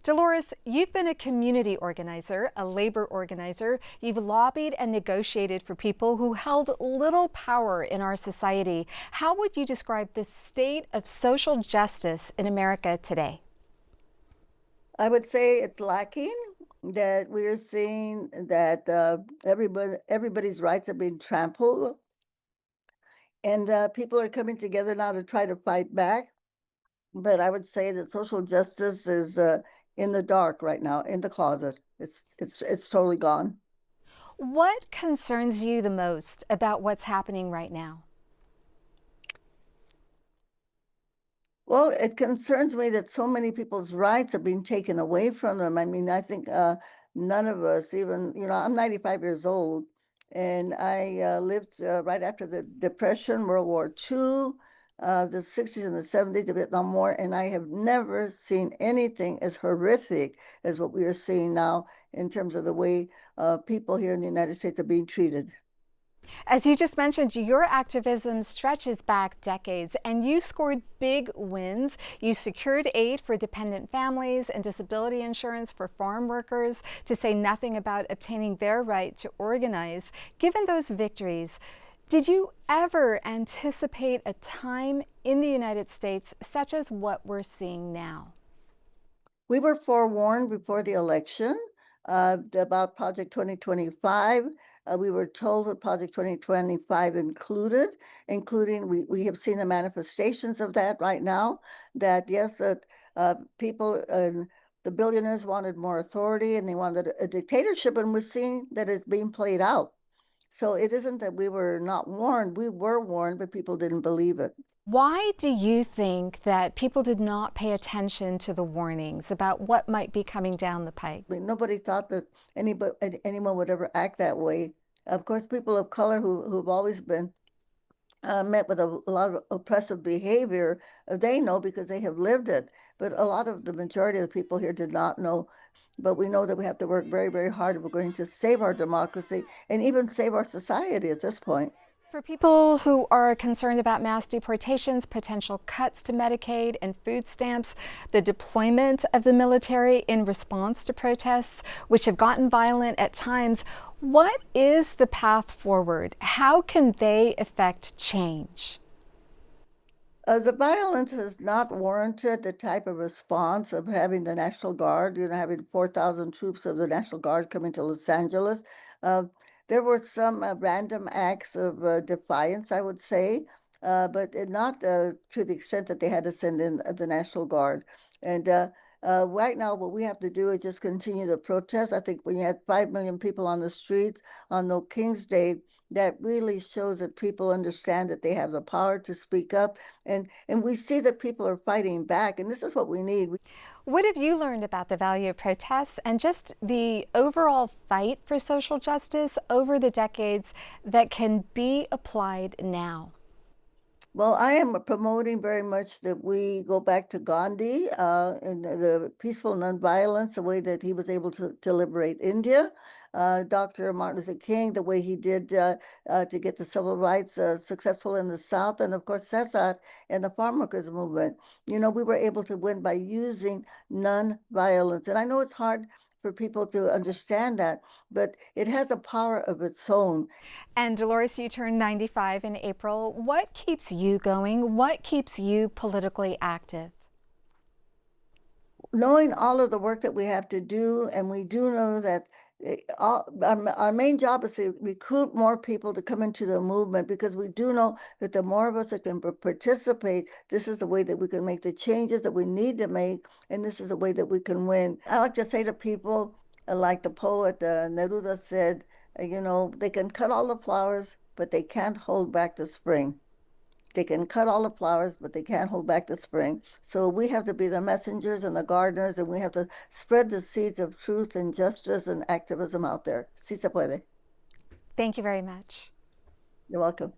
Dolores, you've been a community organizer, a labor organizer. You've lobbied and negotiated for people who held little power in our society. How would you describe the state of social justice in America today? I would say it's lacking, that we're seeing that everybody's rights are being trampled, and people are coming together now to try to fight back. But I would say that social justice is in the dark right now, in the closet. It's totally gone. What concerns you the most about what's happening right now? Well, it concerns me that so many people's rights are being taken away from them. I mean, I think none of us, even, I'm 95 years old, and I lived right after the Depression, World War II, the 60s and the 70s, the Vietnam War, and I have never seen anything as horrific as what we are seeing now in terms of the way people here in the United States are being treated. As you just mentioned, your activism stretches back decades and you scored big wins. You secured aid for dependent families and disability insurance for farm workers, to say nothing about obtaining their right to organize. Given those victories, did you ever anticipate a time in the United States such as what we're seeing now? We were forewarned before the election about Project 2025. We were told what Project 2025 included, including we have seen the manifestations of that right now, that yes, that people, the billionaires wanted more authority and they wanted a dictatorship, and we're seeing that it's being played out. So it isn't that we were not warned, we were warned, but people didn't believe it. Why do you think that people did not pay attention to the warnings about what might be coming down the pike? I mean, nobody thought that anyone would ever act that way. Of course, people of color who've always been met with a lot of oppressive behavior, they know because they have lived it. But a lot of the majority of the people here did not know. But we know that we have to work very, very hard if we're going to save our democracy and even save our society at this point. For people who are concerned about mass deportations, potential cuts to Medicaid and food stamps, the deployment of the military in response to protests, which have gotten violent at times, what is the path forward? How can they effect change? The violence has not warranted the type of response of having the National Guard, having 4,000 troops of the National Guard coming to Los Angeles. Uh, there were some random acts of defiance, I would say, but not to the extent that they had to send in the National Guard. And right now, what we have to do is just continue the protest. I think when you had 5 million people on the streets on No King's Day, that really shows that people understand that they have the power to speak up, and we see that people are fighting back, and this is what we need. What have you learned about the value of protests and just the overall fight for social justice over the decades that can be applied now? Well, I am promoting very much that we go back to Gandhi and the peaceful nonviolence, the way that he was able to liberate India. Dr. Martin Luther King, the way he did to get the civil rights successful in the South, and of course Cesar and the farm workers movement. We were able to win by using nonviolence, and I know it's hard for people to understand that, but it has a power of its own. And Dolores, you turned 95 in April. What keeps you going? What keeps you politically active? Knowing all of the work that we have to do, and we do know that our main job is to recruit more people to come into the movement, because we do know that the more of us that can participate, this is the way that we can make the changes that we need to make, and this is the way that we can win. I like to say to people, like the poet Neruda said, they can cut all the flowers, but they can't hold back the spring. They can cut all the flowers, but they can't hold back the spring. So we have to be the messengers and the gardeners, and we have to spread the seeds of truth and justice and activism out there. Si se puede. Thank you very much. You're welcome.